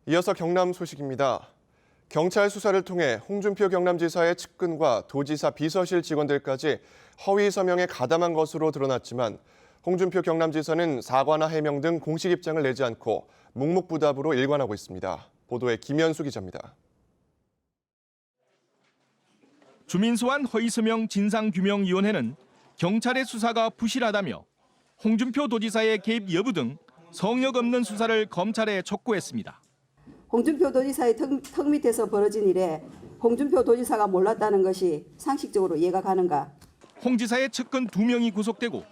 이어서 경남 소식입니다. 경찰 수사를 통해 홍준표 경남지사의 측근과 도지사 비서실 직원들까지 허위 서명에 가담한 것으로 드러났지만 홍준표 경남지사는 사과나 해명 등 공식 입장을 내지 않고 묵묵부답으로 일관하고 있습니다. 보도에 김현수 기자입니다. 주민소환 허위서명 진상규명위원회는 경찰의 수사가 부실하다며 홍준표 도지사의 개입 여부 등 성역 없는 수사를 검찰에 촉구했습니다. 홍준표 도지사의 턱 밑에서 벌어진 일에 홍준표 도지사가 몰랐다는 것이 상식적으로 이해가 가는가? 홍 지사의 측근 2명이 구속되고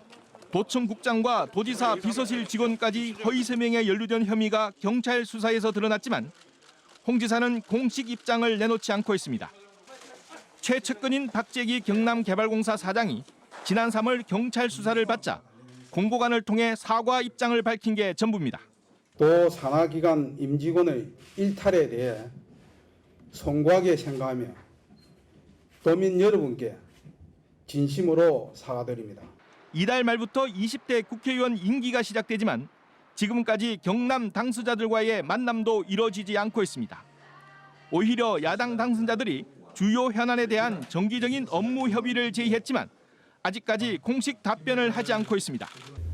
도청국장과 도지사 비서실 직원까지 허위서명에 연루된 혐의가 경찰 수사에서 드러났지만 홍 지사는 공식 입장을 내놓지 않고 있습니다. 최측근인 박재기 경남개발공사 사장이 지난 3월 경찰 수사를 받자 공보관을 통해 사과 입장을 밝힌 게 전부입니다. 또 산하기관 임직원의 일탈에 대해 송구하게 생각하며 도민 여러분께 진심으로 사과드립니다. 이달 말부터 20대 국회의원 임기가 시작되지만 지금까지 경남 당수자들과의 만남도 이뤄지지 않고 있습니다. 오히려 야당 당선자들이 주요 현안에 대한 정기적인 업무 협의를 제의했지만 아직까지 공식 답변을 하지 않고 있습니다.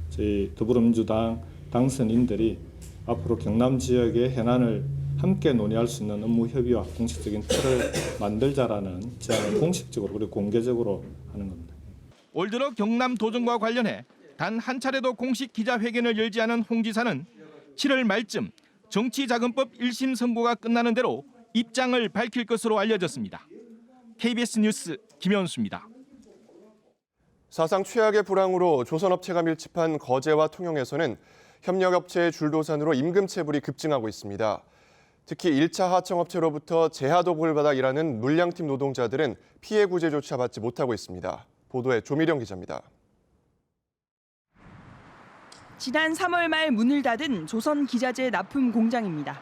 저희 더불어민주당 당선인들이 앞으로 경남 지역의 현안을 함께 논의할 수 있는 업무 협의와 공식적인 틀을 만들자라는 제안을 공식적으로 그리고 공개적으로 하는 겁니다. 올 들어 경남 도정과 관련해 단 한 차례도 공식 기자회견을 열지 않은 홍 지사는 7월 말쯤 정치자금법 1심 선고가 끝나는 대로 입장을 밝힐 것으로 알려졌습니다. KBS 뉴스 김현수입니다. 사상 최악의 불황으로 조선업체가 밀집한 거제와 통영에서는 협력업체의 줄도산으로 임금체불이 급증하고 있습니다. 특히 1차 하청업체로부터 재하도급을 받아 일하는 물량팀 노동자들은 피해 구제조차 받지 못하고 있습니다. 보도에 조미령 기자입니다. 지난 3월 말 문을 닫은 조선기자재 납품 공장입니다.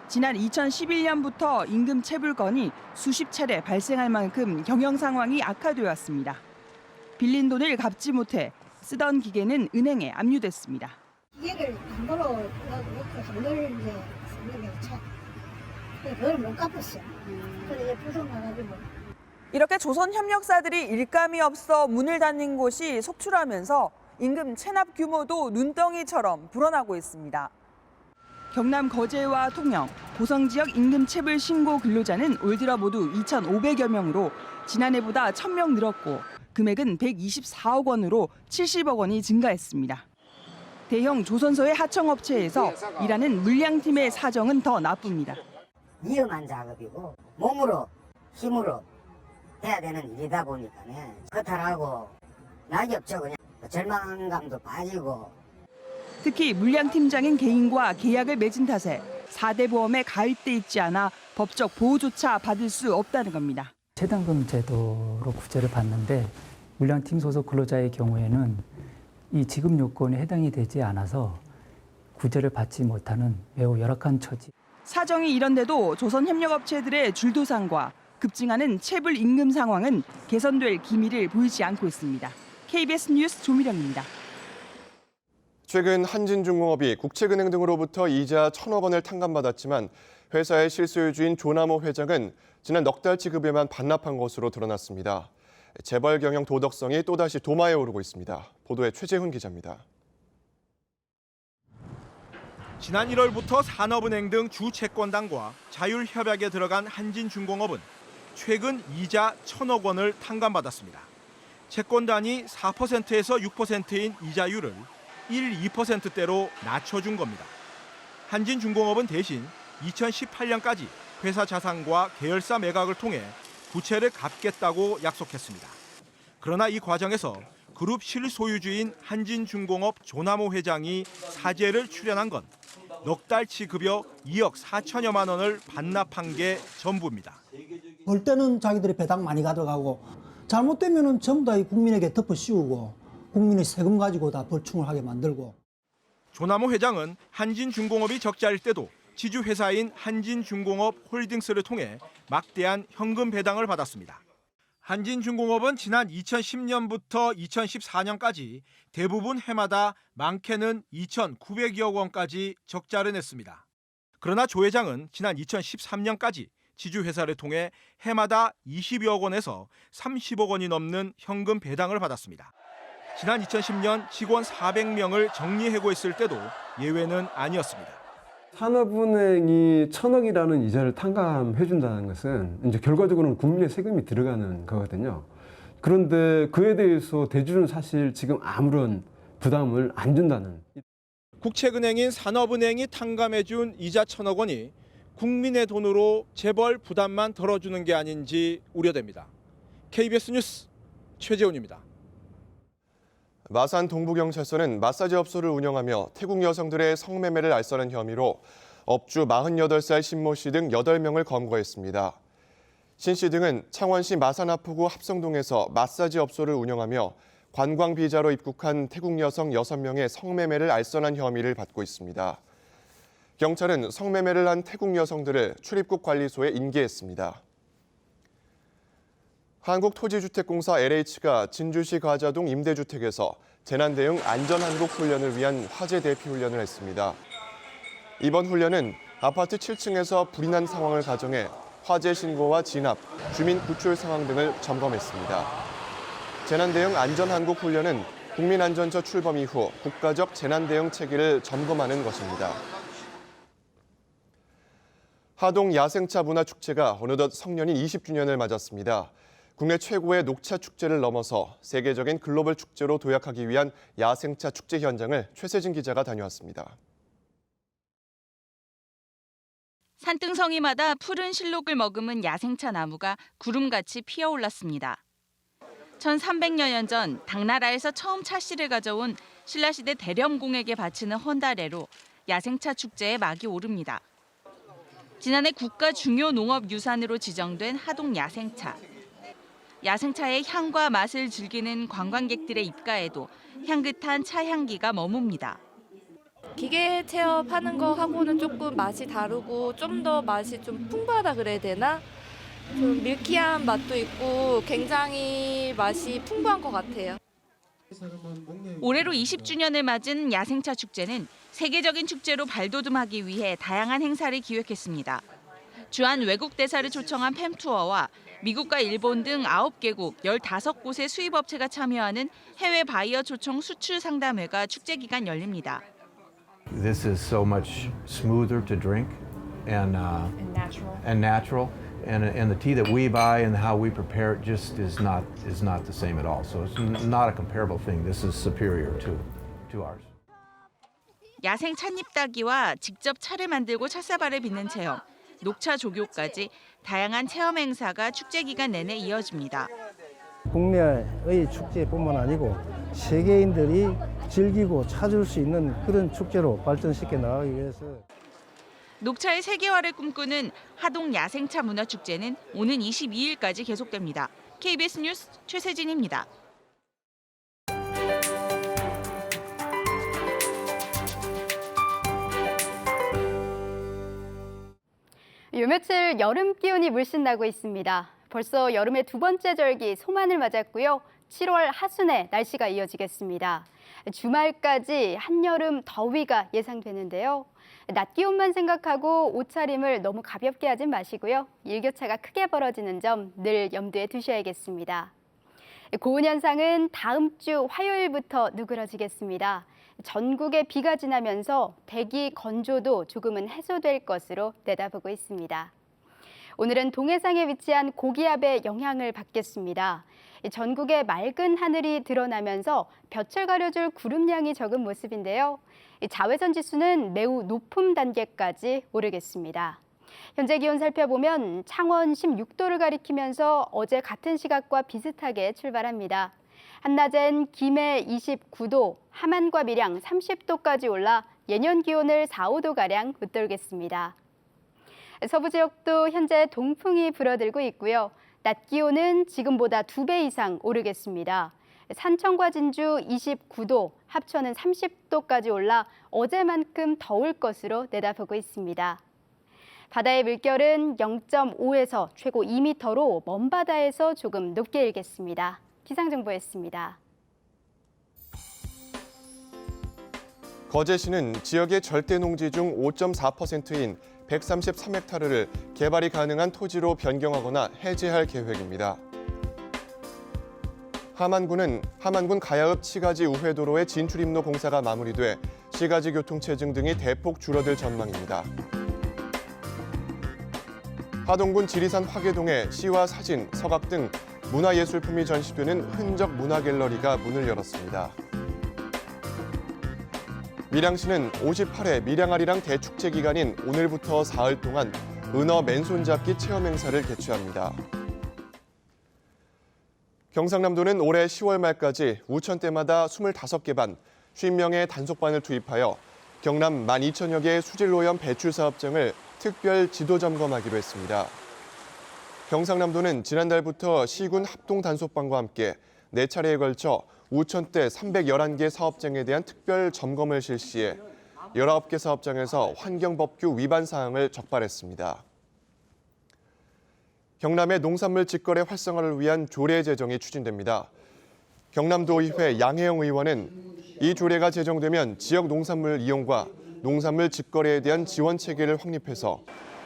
지난 2011년부터 임금 체불건이 수십 차례 발생할 만큼 경영 상황이 악화되어 왔습니다. 빌린 돈을 갚지 못해 쓰던 기계는 은행에 압류됐습니다. 기계를 담보로 놓고 돈을 이제 차 그걸 못 갚았어. 그래서 이제 부서 나가지고. 이렇게 조선협력사들이 일감이 없어 문을 닫는 곳이 속출하면서 임금 체납 규모도 눈덩이처럼 불어나고 있습니다. 경남 거제와 통영, 고성 지역 임금 체불 신고 근로자는 올 들어 모두 2,500여 명으로 지난해보다 1,000명 늘었고 금액은 124억 원으로 70억 원이 증가했습니다. 대형 조선소의 하청업체에서 일하는 물량팀의 사정은 더 나쁩니다. 위험한 작업이고 몸으로 힘으로 해야 되는 일이다 보니까는 허탈하고 낙엽죠. 그냥 절망감도 빠지고. 특히 물량팀장인 개인과 계약을 맺은 탓에 4대 보험에 가입돼 있지 않아 법적 보호조차 받을 수 없다는 겁니다. 최단금 제도로 구제를 받는데 물량팀 소속 근로자의 경우에는 이 지급 요건에 해당이 되지 않아서 구제를 받지 못하는 매우 열악한 처지. 사정이 이런데도 조선협력업체들의 줄도산과 급증하는 체불 임금 상황은 개선될 기미를 보이지 않고 있습니다. KBS 뉴스 조미령입니다. 최근 한진중공업이 국책은행 등으로부터 이자 1,000억 원을 탕감받았지만 회사의 실소유주인 조남호 회장은 지난 넉 달치 급여만 반납한 것으로 드러났습니다. 재벌 경영 도덕성이 또다시 도마에 오르고 있습니다. 보도에 최재훈 기자입니다. 지난 1월부터 산업은행 등 주채권단과 자율협약에 들어간 한진중공업은 최근 이자 1,000억 원을 탕감받았습니다. 채권단이 4%에서 6%인 이자율을 1~2%대로 낮춰준 겁니다. 한진중공업은 대신 2018년까지 회사 자산과 계열사 매각을 통해 부채를 갚겠다고 약속했습니다. 그러나 이 과정에서 그룹 실소유주인 한진중공업 조남호 회장이 사죄를 출연한 건 넉 달치 급여 2억 4천여만 원을 반납한 게 전부입니다. 벌 때는 자기들이 배당 많이 가져가고 잘못되면은 전부 다 이 국민에게 덮어 씌우고 국민의 세금 가지고 다 벌충을 하게 만들고. 조남호 회장은 한진중공업이 적자일 때도 지주회사인 한진중공업 홀딩스를 통해 막대한 현금 배당을 받았습니다. 한진중공업은 지난 2010년부터 2014년까지 대부분 해마다 많게는 2,900여 원까지 적자를 냈습니다. 그러나 조 회장은 지난 2013년까지 지주회사를 통해 해마다 20여 원에서 30억 원이 넘는 현금 배당을 받았습니다. 지난 2010년 직원 400명을 정리해고했을 때도 예외는 아니었습니다. 산업은행이 1,000억이라는 이자를 탕감해준다는 것은 이제 결과적으로는 국민의 세금이 들어가는 거거든요. 그런데 그에 대해서 대주주는 사실 지금 아무런 부담을 안 준다는. 국책은행인 산업은행이 탕감해준 이자 1,000억 원이 국민의 돈으로 재벌 부담만 덜어주는 게 아닌지 우려됩니다. KBS 뉴스 최재훈입니다. 마산 동부경찰서는 마사지 업소를 운영하며 태국 여성들의 성매매를 알선한 혐의로 업주 48살 신모 씨 등 8명을 검거했습니다. 신 씨 등은 창원시 마산하포구 합성동에서 마사지 업소를 운영하며 관광 비자로 입국한 태국 여성 6명의 성매매를 알선한 혐의를 받고 있습니다. 경찰은 성매매를 한 태국 여성들을 출입국 관리소에 인계했습니다. 한국토지주택공사 LH가 진주시 가자동 임대주택에서 재난 대응 안전한국 훈련을 위한 화재 대피 훈련을 했습니다. 이번 훈련은 아파트 7층에서 불이 난 상황을 가정해 화재 신고와 진압, 주민 구출 상황 등을 점검했습니다. 재난 대응 안전한국 훈련은 국민안전처 출범 이후 국가적 재난 대응 체계를 점검하는 것입니다. 하동 야생차 문화축제가 어느덧 성년인 20주년을 맞았습니다. 국내 최고의 녹차 축제를 넘어서 세계적인 글로벌 축제로 도약하기 위한 야생차 축제 현장을 최세진 기자가 다녀왔습니다. 산등성이마다 푸른 실록을 머금은 야생차 나무가 구름같이 피어올랐습니다. 1300여 년 전 당나라에서 처음 차씨를 가져온 신라시대 대렴공에게 바치는 헌다레로 야생차 축제에 막이 오릅니다. 지난해 국가 중요 농업유산으로 지정된 하동 야생차. 야생차의 향과 맛을 즐기는 관광객들의 입가에도 향긋한 차 향기가 머뭅니다. 기계 체험하는 거 하고는 조금 맛이 다르고 좀 더 맛이 좀 풍부하다 그래야 되나? 좀 밀키한 맛도 있고 굉장히 맛이 풍부한 것 같아요. 올해로 20주년을 맞은 야생차 축제는 세계적인 축제로 발돋움하기 위해 다양한 행사를 기획했습니다. 주한 외국 대사를 초청한 팸투어와 미국과 일본 등 9개국 15곳의 수입업체가 참여하는 해외 바이어 초청 수출 상담회가 축제 기간 열립니다. This is so much smoother to drink and natural. And the tea that we buy and how we prepare it just is not the same at all. So it's not a comparable thing. This is superior to ours. 야생 찻잎 따기와 직접 차를 만들고 찻사발을 빚는 체험, 녹차 조교까지 다양한 체험 행사가 축제 기간 내내 이어집니다. 국내의 축제뿐만 아니고 세계인들이 즐기고 찾을 수 있는 그런 축제로 발전시켜 나가기 위해서 녹차의 세계화를 꿈꾸는 하동 야생차 문화축제는 오는 22일까지 계속됩니다. KBS 뉴스 최세진입니다. 요 며칠 여름 기온이 물씬 나고 있습니다. 벌써 여름의 두 번째 절기 소만을 맞았고요. 7월 하순에 날씨가 이어지겠습니다. 주말까지 한여름 더위가 예상되는데요. 낮 기온만 생각하고 옷차림을 너무 가볍게 하진 마시고요. 일교차가 크게 벌어지는 점 늘 염두에 두셔야겠습니다. 고온 현상은 다음 주 화요일부터 누그러지겠습니다. 전국에 비가 지나면서 대기 건조도 조금은 해소될 것으로 내다보고 있습니다. 오늘은 동해상에 위치한 고기압의 영향을 받겠습니다. 전국에 맑은 하늘이 드러나면서 볕을 가려줄 구름량이 적은 모습인데요. 자외선 지수는 매우 높음 단계까지 오르겠습니다. 현재 기온 살펴보면 창원 16도를 가리키면서 어제 같은 시각과 비슷하게 출발합니다. 한낮엔 김해 29도, 함안과 밀양 30도까지 올라 예년 기온을 4, 5도가량 웃돌겠습니다. 서부 지역도 현재 동풍이 불어들고 있고요. 낮 기온은 지금보다 2배 이상 오르겠습니다. 산청과 진주 29도, 합천은 30도까지 올라 어제만큼 더울 것으로 내다보고 있습니다. 바다의 물결은 0.5에서 최고 2m로 먼 바다에서 조금 높게 일겠습니다. 기상정보였습니다. 거제시는 지역의 절대 농지 중 5.4%인 133헥타르를 개발이 가능한 토지로 변경하거나 해제할 계획입니다. 함안군 가야읍 치가지 우회도로의 진출입로 공사가 마무리돼 시가지 교통체증 등이 대폭 줄어들 전망입니다. 하동군 지리산 화계동에 시와 사진, 서각 등 문화예술품이 전시되는 흔적 문화갤러리가 문을 열었습니다. 밀양시는 58회 밀양아리랑 대축제 기간인 오늘부터 사흘 동안 은어 맨손잡기 체험 행사를 개최합니다. 경상남도는 올해 10월 말까지 우천대마다 25개 반, 50명의 단속반을 투입하여 경남 12,000여 개의 수질오염 배출 사업장을 특별 지도 점검하기로 했습니다. 경상남도는 지난달부터 시군 합동 단속반과 함께 4차례에 걸쳐 우천대 311개 사업장에 대한 특별 점검을 실시해 19개 사업장에서 환경법규 위반 사항을 적발했습니다. 경남의 농산물 직거래 활성화를 위한 조례 제정이 추진됩니다. 경남도의회 양혜영 의원은 이 조례가 제정되면 지역 농산물 이용과 농산물 직거래에 대한 지원 체계를 확립해서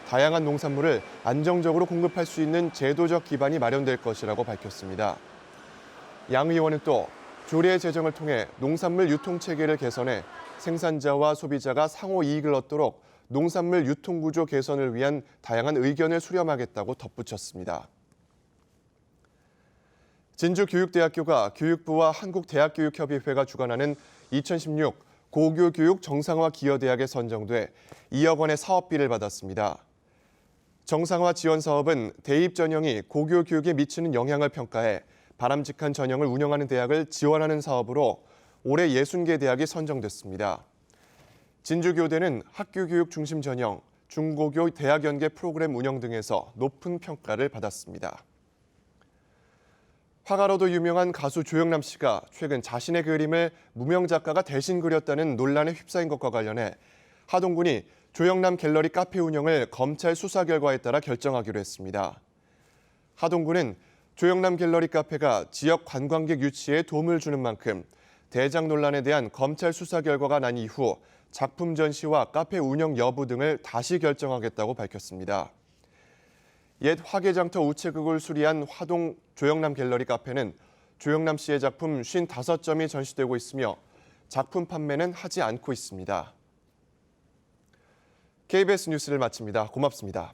다양한 농산물을 안정적으로 공급할 수 있는 제도적 기반이 마련될 것이라고 밝혔습니다. 양 의원은 또 조례 제정을 통해 농산물 유통 체계를 개선해 생산자와 소비자가 상호 이익을 얻도록 농산물 유통 구조 개선을 위한 다양한 의견을 수렴하겠다고 덧붙였습니다. 진주교육대학교가 교육부와 한국대학교육협의회가 주관하는 2016 고교교육 정상화 기여대학에 선정돼 2억 원의 사업비를 받았습니다. 정상화 지원 사업은 대입 전형이 고교교육에 미치는 영향을 평가해 바람직한 전형을 운영하는 대학을 지원하는 사업으로 올해 60개 대학이 선정됐습니다. 진주교대는 학교교육 중심 전형, 중고교 대학 연계 프로그램 운영 등에서 높은 평가를 받았습니다. 화가로도 유명한 가수 조영남 씨가 최근 자신의 그림을 무명 작가가 대신 그렸다는 논란에 휩싸인 것과 관련해 하동군이 조영남 갤러리 카페 운영을 검찰 수사 결과에 따라 결정하기로 했습니다. 하동군은 조영남 갤러리 카페가 지역 관광객 유치에 도움을 주는 만큼 대장 논란에 대한 검찰 수사 결과가 난 이후 작품 전시와 카페 운영 여부 등을 다시 결정하겠다고 밝혔습니다. 옛 화개장터 우체국을 수리한 화동 조영남 갤러리 카페는 조영남 씨의 작품 55점이 전시되고 있으며 작품 판매는 하지 않고 있습니다. KBS 뉴스를 마칩니다. 고맙습니다.